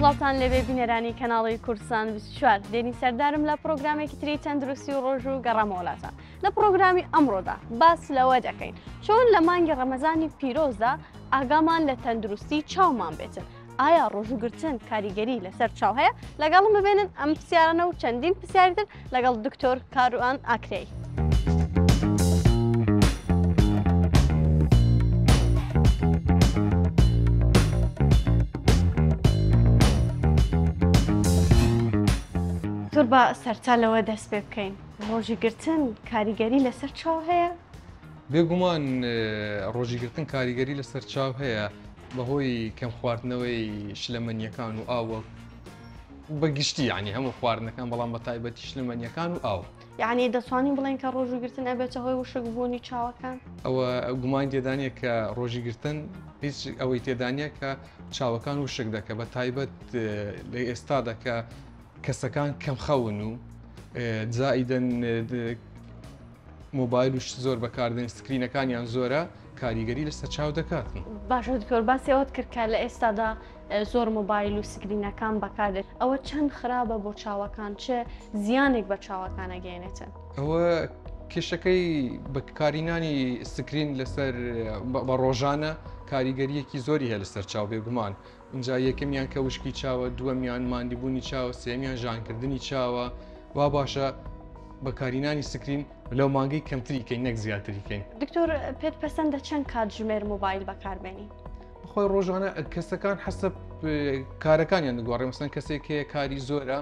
سڵاوتان لەبێ بینەرانی کەناڵی کورسان 24 دێنی سەردارم لە پرۆگرامێکی تری تەندروستی و ڕۆژ و گەڕامەوەڵاتان. لە پرۆگرامی ئەمڕۆدا باس لەوە دەکەین چۆن لە مانگی ڕەمەزانی پیرۆزدا ئاگامان لە تەندروستی چاومان بێتن. ئایا ڕۆژوگرتن کاریگەری لەسەر چاو هەیە؟ لەگەڵم ببێنن ئەم پرسیارانە و چەندین پرسیاریتر لەگەڵ دکتۆر کاروان ئاکرێی. زۆر بە سەرچا لەوە دەست پێ بکەین. ڕۆژیگرتن کاریگەری لەسەر چاو هەیە؟ بێگومان ڕۆژیگرتن کاریگەری لەسەر چاو هەیە بەهۆی کەم خواردنەوەی شلەمەنیەکان و ئاوە بەگشتی یعنی هەموو خواردنەکان بەڵام بە تایبەتی شلەمەنیەکان و ئاو. یعنی دەتوانین بڵێن کە ڕۆژوگرتن ئەبێتە هۆی وشک بوونی چاوەکان؟ ئەوە گومان تێدانە کە ڕۆژیگرتن هیچ ئەوەی تێدانە کە چاوەکان وشک دەکە بە تایبەت لە ئێستادا کە کەسەکان کەم خەون و جائیدەن مۆبایل و زۆر بەکاردن سکرینەکانیان زۆرە کاریگەری لەسەر چاو دەکاتن. باشە دکتۆر باسی ئەوت کرد کە لە ئێستادا زۆر مۆبایل و سکرینەکان بەکاردێت. ئەوە چەند خراپە بۆ چاوەکان چه زیانێک بە چاوەکانە گەێنێتن؟ ئەوە کێشەکەی بەکارینانی سکرین لەسەر بە ڕۆژانە کاریگەریەکی زۆری هەیە لەسەر چاو بێگومان. اینجا یەکەمیان کە وشکی چاوە، دووەمیان ماندیبوونی چاوە، سێمیان ژانکردنی چاوە. وا باشە بەکارینانی سکرین لەو مانگەی کەمتریکەین نەک زیاتریکەین. دکتۆر پێت پەسەندە چەند کاتژمێر مۆبایل بەکاربێنی؟ خۆی ڕۆژانە کەسەکان حەسەب کارەکانیان دەگوڕێ. مەسەن کەسێک هەیە کاری زۆرە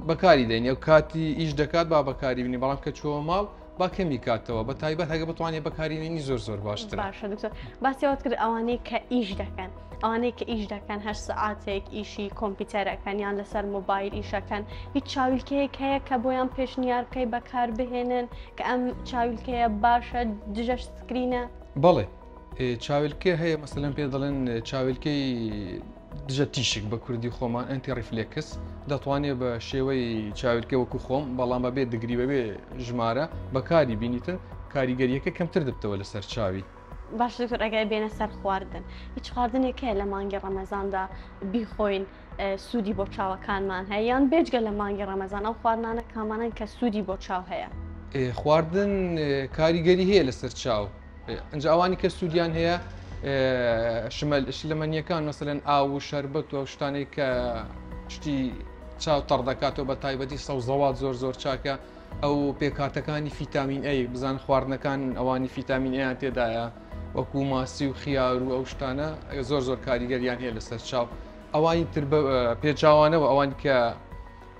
بەکاری دەین ئەو کاتی ئیش دەکات با بەکاری بینی، بەڵام کە چووە ماڵ با کەمی کاتەوە بە تایبەت هەگە بتوانێت بەکارێنی زۆر باشتر. باشە دکتۆر باسیەوەت کرد ئەوانەی کە ئیش دەکەن، ئەوانەی کە ئیش دەکەن هەر سعاتێک ئیشی کۆمپیوتەرەکەنیان لەسەر مۆبایل ئیشەکەن، هیچ چاویلکەیەک هەیە کە بۆیان پێشنیار بکەی بەکار بهێنن کە ئەم چاویلکەیە باشە دژە سکرینە؟ بەڵێ چاویلکە هەیە، مەسەلەن پێ دەڵێن چاویلکەی دژە تیشک بە کوردی خۆمان ئەنتی ڕیفلێکس دەتوانێت بە شێوەی چاویلکە وەکو خۆم بەڵام بەبێ دگری بەبێ ژمارە بەکاری بینیتن کاریگەریەکە کەمتر دەبتەوە لەسەر چاوی. باش دکتۆر ئەگەر بێنە سەر خواردن، هیچ خواردنێک هەیە لە مانگی ڕەمەزاندا بیخۆین سوودی بۆ چاوەکانمان هەیە یان بێجگە لە مانگی ڕەمەزان ئەو خواردنانە کامانن کە سوودی بۆ چاو هەیە؟ خواردن کاریگەری هەیە لەسەر چاو. ئەنج ئەوانی کە سوودیان هەیە شلەمەنیەکان مەسەلەن ئاو و شەربەت و ئەو شتانەی کە شتی چاو تەڕ دەکاتەوە بە تایبەتی سەوزەوات زۆر چاکە. ئەو پێکاتەکانی فیتامین ئەی بزان خواردنەکان ئەوانی فیتامین ئەیان تێدایە وەکو ماسی و خیار و ئەو شتانە زۆر کاریگەریان هەیە لەسەر چاو. ئەوانی تر پێچاوانەوە ئەوان کە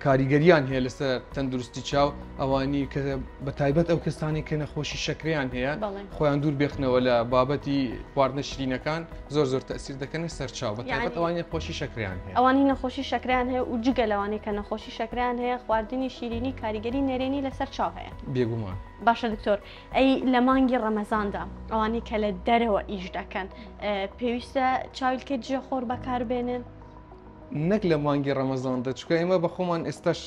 کاریگەریان هەیە لەسەر تەندروستی چاو، ئەوانی کە بە تایبەت ئەو کەسانی کە نەخۆشی شەکریان هەیە خۆیان دوور بێخنەوە لە بابەتی خواردنە شیرینەکان زۆر تەسیر دەکەن سەر چاو بە تایبەت ئەوانی نەخۆشی شەکریان هەیە. ئەوانی نەخۆشی شەکریان هەیە و جگە لەوانەیە کە نەخۆشی شەکریان هەیە خواردنی شیرینی کاریگەری نێرێنی لەسەر چاو هەیە بێگومان. باشە دکتۆر ئەی لە مانگی ڕەمەزاندا ئەوانی کە لە دەرەوە ئیش دەکەن پێویستە چاویلکە جێخۆر بەکاربێنن؟ نەک لە مانگی ڕەمەزاندا، چکە ئێمە بە خۆمان ئێستاش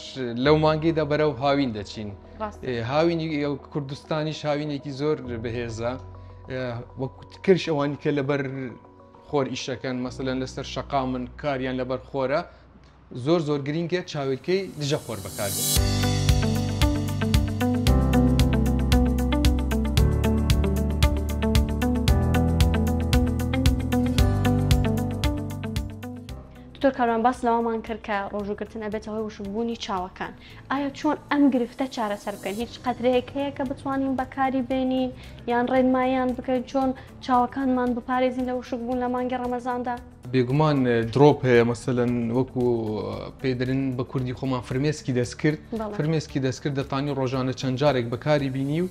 لەو مانگیدا بەرەو هاوین دەچین. هاوینی ئەو کوردستانیش هاوینێکی زۆر بەهێزە کرش ئەوانی کە لەبەر خۆر ئیشەکەن مەسەلەن لەسەر شەقامن کاریان لەبەر خۆرە زۆر گرینگە چاویلکەی دژە خۆر بەکاربێت. دکتۆر کاروان باس لەوامان کرد کە ڕۆژوگرتن ئەبێتە هۆی وشکبوونی چاوەکان. ئایا چۆن ئەم گرفتە چارەسەر بکەین؟ هیچ قەترەیەک هەیە کە بتوانین بەکاری بێنین یان ڕێنماییان بکەین چۆن چاوەکانمان بپارێزین لە وشکبوون لە مانگی ڕەمەزاندا؟ بێگومان درۆپ هەیە مەسەلەن وەکو پێدرن بە کوردی خۆمان فرمێسکی دەستکرد. فرمێسکی دەستکرد دەتانی ڕۆژانە چەند جارێک بەکاری بینی و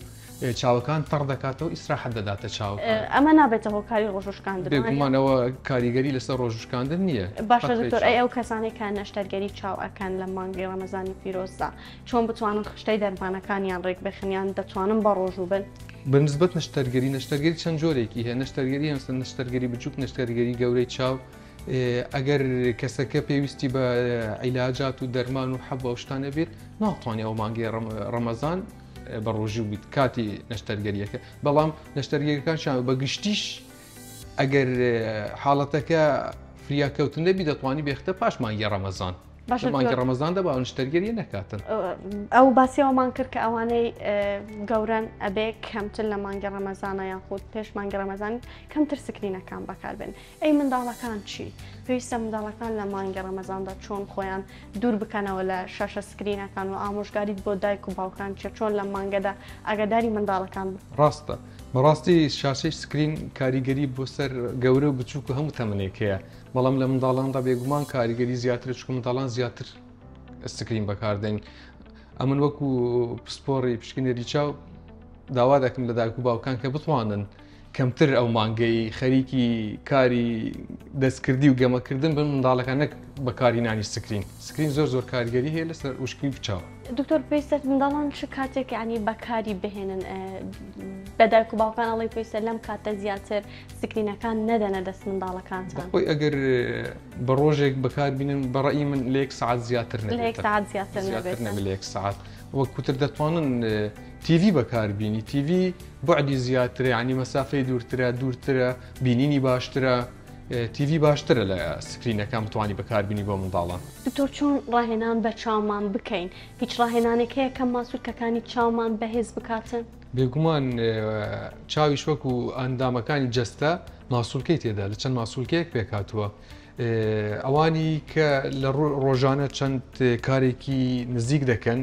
چاوەکان تەڕ دەکاتەوە ئیسراحەت دەداتە چاو. ئەمە نابێتە هۆکاری ڕۆژوشکاندن. بێگومانەوە کاریگەری لەسەر ڕۆژوشکاندن نییە. باشە دکتۆر ئەو کەسانێک کە نەشتەرگەری چاو ئەکەن لە مانگی ڕەمەزانی پیرۆزدا چۆن بتوانن خشتەی دەرمانەکانیان ڕێک بخنیان دەتوانن بە ڕۆژوو بن؟ بنسبەت نەشتەرگەری چەند جۆرێکی هەیە. نەشتەرگەری هەمسن نەشتەرگەری بچووک، نەشتەرگەری گەورەی چاو. ئەگەر کەسەکە پێویستی بە عیلاجات و دەرمان و حەب و شتانە بێت ناتوانێت ئەو مانگی ڕەمەزان بە ڕۆژی بیت کاتی نەشتەرگەریەکە. بەڵام نەشتەرگەریەکان بە گشتیش ئەگەر حاڵەتەکە فریاکەوتن دەبی دەتوانی بێختە پاش مانگی ڕەمەزان مانگی ڕەمەزان دەبا نیشتەرگەریە نەکاتن ئەو باسیەوەمان کرد کە ئەوانەی گەورن ئەبێ کەمتر لە مانگی ڕەمەزانە یان خۆت پێش مانگی ڕەمەزان کەمتر سکرینەکان بەکاربێن ئەی منداڵەکان چی پێویستە منداڵەکان لە مانگی ڕەمەزاندا چۆن خۆیان دوور بکەنەوە لە شاشە سکرینەکان و ئامۆژگاریت بۆ دایک و باوکان چۆن لە مانگەدا ئاگاداری منداڵەکان ڕاستە بەڕاستی شاشەی سکرین کاریگەری بۆ سەر گەورە و بچووک و هەموو تەمەنێکەیە بەڵام لە منداڵاندا بێگومان کاریگەری زیاتر چکە منداڵان زیاتر سکرین بەکاردێن ئەمن وەکو پسپۆڕی پشکنێری چاو داوا دەکەم لە دایک و باوکان کە بتوانن کەمتر ئەو مانگەی خەریکی کاری دەستکردی و گەمەکردن بن منداڵەکان نەک بەکارهێنانی سکرین زۆر کاریگەری هەیە لەسەر وشکی بچاو دکتۆر پێویستە منداڵان چ کاتێک ینی بەکاری بهێنن بە دایک و باوکان ئەڵی پێویستە لەم کاتە زیاتر سکرینەکان نەدەنە دەست منداڵەکانتان خۆی ئەگەر بە ڕۆژێک بەکاربینن بەڕێی من لە 1 ساعت زیاتر نەبێت لە 1 ساعت وەکوتر دەتوانن تیڤ بەکاربینی تیڤ بعدی زیاترە ینی مەسافەی دوورترە بینینی باشترە تیڤ باشترە لە سکرینەکان بتوانی بەکاربینی بۆ منداڵان دکتۆر چۆن ڕاهێنان بە چاومان بکەین هیچ ڕاهێنانێک هەیە کەم ماسوولکەکانی چاومان بەهێز بکاتن بێگومان چاویش وەکو ئەندامەکانی جەستە ماسوولکەی تێدا لە چەند ماسوولکەیەک پێکاتووە ئەوانی کە لە ڕۆژانە چەند کارێکی نزیک دەکەن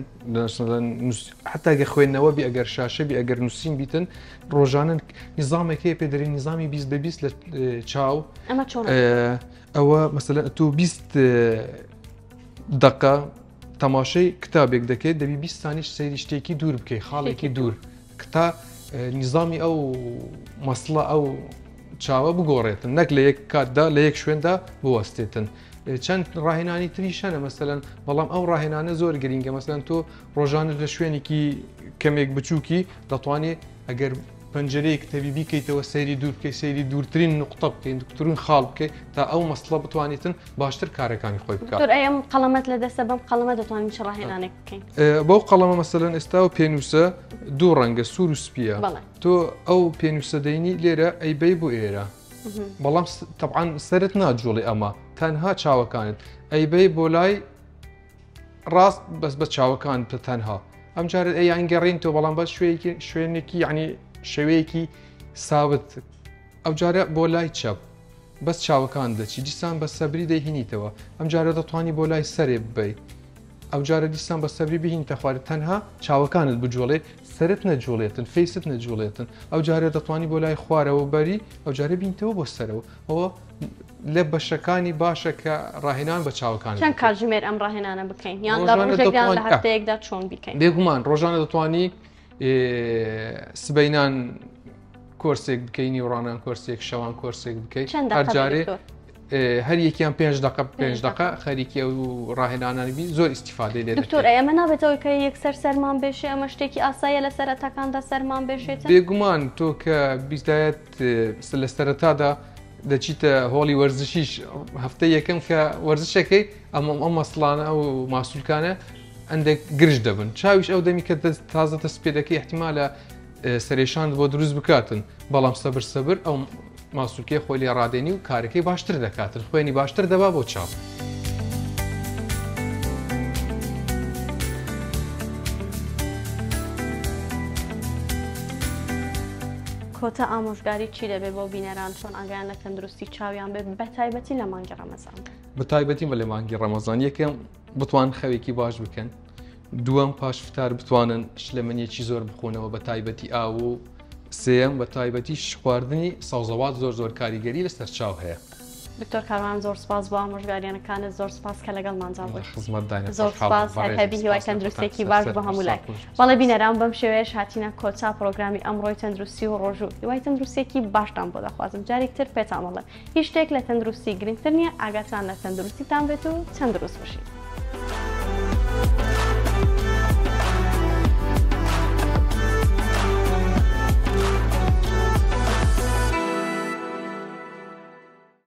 حتاگە خوێندنەوە بی ئەگەر شاشە بی ئەگەر نووسین بیتن ڕۆژانە نیزامێکی پێدەری نیزامی 20 بە 20 لە چاو ئەوە مەسەلەن تو 20 دقە تەماشای کتابێک دەکەیت دەبی 20 سانیش سەیری شتێکی دوور بکەی خاڵێکی دوور کتا نیزامی ئەو مەسڵە ئەو چاوە بگۆڕێتن نەک لە یەک کاتدا لە یەک شوێندا بوەستێتن چەند ڕاهێنانی تریشەنە مەسەلەن بەڵام ئەو ڕاهێنانە زۆر گرینگە مەسەلەن تۆ ڕۆژانە لە شوێنێکی کەمێک بچووکی دەتوانێت ئەگەر پەنجەرەیەک تەبی بیکەیتەوە سەیری دوور بکەی سەیری دوورترین نقطە بکەین دوورترین خاڵ بکەیت تا ئەو مەسڵە بتوانێتن باشتر کارەکانی خۆی بکات ئەم قەڵەمەت لە دەستە بەم قەڵەمە دەتوانین چ ڕاهێنانێک بکەین بەو قەڵەمە مەسەلەن ئێستا و پێنووسە دوو ڕەنگە سوور و سپیە تۆ ئەو پێنووسە دەینی لێرە ئەیبەی بۆ ئێرە بەڵام طبعاً سەرت ناجوڵی ئەمە تەنها چاوەکانت ئەیبەی بۆ لای ڕاست بەس بە چاوەکان تەنها ئەم جارێت ئەیان گەڕین تۆ بەڵام بەس شوێنێکی یعنی شێوەیەکی ساوت ئەو جارە بۆ لای چەپ بەس چاوەکان دەچی دیسان بە سەبری دەیهێنیتەوە ئەم جارە دەتوانی بۆ لای سەرێ ببەی ئەو جارە دیسان بە سەبری بهینتە خوارد تەنها چاوەکانت بجوڵێ سرت نەجوڵێتن فیست نەجوڵێتن ئەو جارە دەتوانی بۆ لای خوارەوە بەری ئەو جارە بینتەوە بۆ سەرەوە ئەوە لە بەشەکانی باشە کە ڕاهێنان بە چاوەکان چەند کاتژمێر ئەم ڕاهێنانە بکەین یان ڕۆژێکیان لە هەفتەیەکدا چۆن بکەین بێگومان ڕۆژانە دەتوانی سبەینان کۆرسێک بکەینی وڕانان کۆرسێک شەوان کۆرسێک بکەیت هەرجارێ هەر یەکیان 5 دقە خەریکی و ڕاهێنانانی زۆر ئیسیفادەی لێ دکتۆر ئەمە نابێتەوە کە یەکسەر سەرمان بێشێ ئەمە شتێکی ئاساییە لە سەرەتاکاندا سەرمان بێشێت بێگومان تۆ کە بیستایەت لە سەرەتادا دەچیتە هۆڵی وەرزشیش هەفتە یەکەم کە وەرزشەکەی ئەم مەسڵانە ئەو ماسوولکانە ئەندێک گرژ دەبن چاویش ئەو دەمی کە تازە دەستپێدەکەی احتیمالە سەرێشان بۆ دروست بکاتن بەڵام سەبر ئەو ماسوولکەی خۆی لێ ڕادێنی و کارەکەی باشتر دەکاتن خوێنی باشتر دەبا بۆ چاو کۆتا ئامۆژگاری چی دەبێت بۆ بینەران چۆن ئاگیان لە تەندروستی چاویان بێت بە تایبەتی لە مانگی ڕەمەزان بە تایبەتی لە مانگی ڕەمەزان یەکەم بتوان خەوێکی باش بکەن دووەم پاش فتار بتوانن شلەمەنیەکی زۆر بخۆنەوە بە تایبەتی ئاو و سێم بە تایبەتی خواردنی سەوزەوات زۆر کاریگەری لەسەر چاو هەیە دکتۆر کاروان زۆر سپاس بۆ ئامۆژگاریانەکانت زۆر سپاس کە لەگەڵمانجا بوویت خزمەتدانە زۆر سپاس هەبی هیوای تەندروستێکی باش بۆ هەموو لای بەڵێ بینەران بەم شێوەیەش هاتینە کۆتا پرۆگرامی ئەمڕۆی تەندروستی و ڕۆژوو هیوای تەندروستێکی باشتان بۆ دەخوازم جارێکتر پێتان بڵێم هیچ شتێک لە تەندروستی گرنگتر نییە ئاگاتان لە تەندروستیتان بێت و تەندروست بشین